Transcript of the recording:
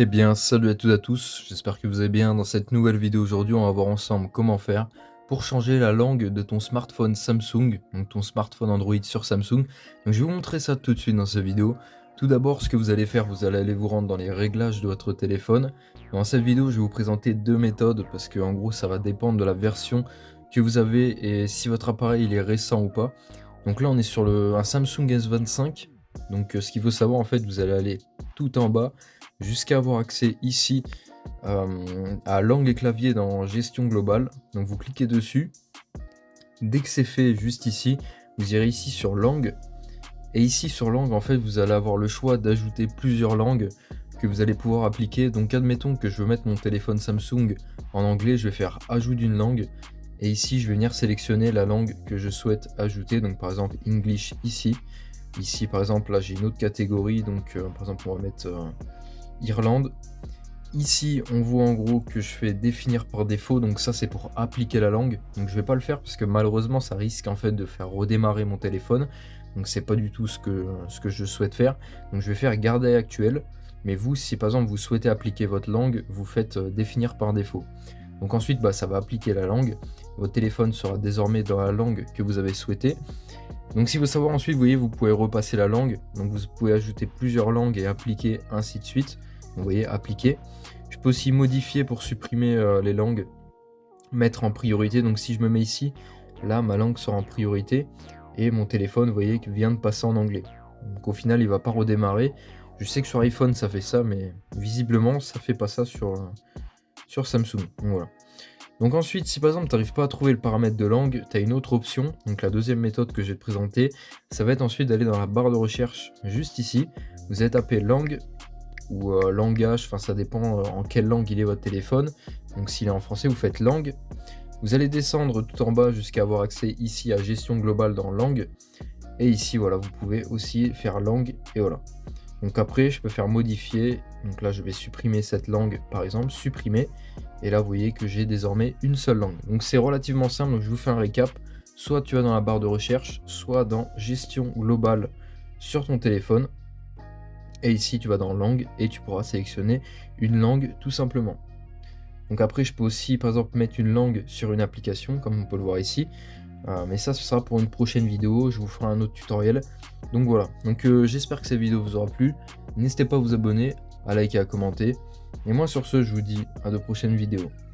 Eh bien, salut à toutes et à tous, j'espère que vous allez bien. Dans cette nouvelle vidéo aujourd'hui, on va voir ensemble comment faire pour changer la langue de ton smartphone Samsung, donc ton smartphone Android sur Samsung. Donc je vais vous montrer ça tout de suite dans cette vidéo. Tout d'abord, ce que vous allez faire, vous allez aller vous rendre dans les réglages de votre téléphone. Dans cette vidéo, je vais vous présenter deux méthodes parce que en gros, ça va dépendre de la version que vous avez et si votre appareil il est récent ou pas. Donc là, on est sur un Samsung S25. Donc ce qu'il faut savoir, en fait, vous allez aller tout en bas jusqu'à avoir accès ici à langue et clavier dans gestion globale. Donc vous cliquez dessus. Dès que c'est fait, juste ici, vous irez ici sur langue. Et ici sur langue, en fait, vous allez avoir le choix d'ajouter plusieurs langues que vous allez pouvoir appliquer. Donc admettons que je veux mettre mon téléphone Samsung en anglais, je vais faire ajout d'une langue. Et ici, je vais venir sélectionner la langue que je souhaite ajouter. Donc par exemple, English ici. Ici, par exemple, là j'ai une autre catégorie. Donc par exemple, on va mettre Irlande. Ici, on voit en gros que je fais définir par défaut, donc ça c'est pour appliquer la langue. Donc je vais pas le faire parce que malheureusement ça risque en fait de faire redémarrer mon téléphone. Donc c'est pas du tout ce que je souhaite faire. Donc je vais faire garder actuel. Mais vous, si par exemple vous souhaitez appliquer votre langue, vous faites définir par défaut. Donc ensuite, ça va appliquer la langue. Votre téléphone sera désormais dans la langue que vous avez souhaité. Donc si vous savoir ensuite, vous voyez, vous pouvez repasser la langue. Donc vous pouvez ajouter plusieurs langues et appliquer ainsi de suite. Vous voyez, appliquer. Je peux aussi modifier pour supprimer les langues, mettre en priorité. Donc si je me mets ici, là ma langue sera en priorité et mon téléphone, vous voyez, vient de passer en anglais. Donc au final, il va pas redémarrer. Je sais que sur iPhone ça fait ça, mais visiblement ça fait pas ça sur Samsung. Donc voilà. Donc ensuite, si par exemple tu n'arrives pas à trouver le paramètre de langue, tu as une autre option. Donc la deuxième méthode que je vais te présenter, ça va être ensuite d'aller dans la barre de recherche juste ici. Vous allez taper langue ou langage, enfin ça dépend en quelle langue il est votre téléphone. Donc s'il est en français, vous faites langue. Vous allez descendre tout en bas jusqu'à avoir accès ici à gestion globale dans langue. Et ici, voilà, vous pouvez aussi faire langue et voilà. Donc après, je peux faire modifier. Donc là, je vais supprimer cette langue, par exemple, supprimer. Et là, vous voyez que j'ai désormais une seule langue. Donc c'est relativement simple, donc je vous fais un récap. Soit tu vas dans la barre de recherche, soit dans gestion globale sur ton téléphone. Et ici, tu vas dans langue et tu pourras sélectionner une langue tout simplement. Donc après, je peux aussi, par exemple, mettre une langue sur une application, comme on peut le voir ici. Mais ça, ce sera pour une prochaine vidéo. Je vous ferai un autre tutoriel. Donc voilà. Donc j'espère que cette vidéo vous aura plu. N'hésitez pas à vous abonner, à liker, à commenter. Et moi, sur ce, je vous dis à de prochaines vidéos.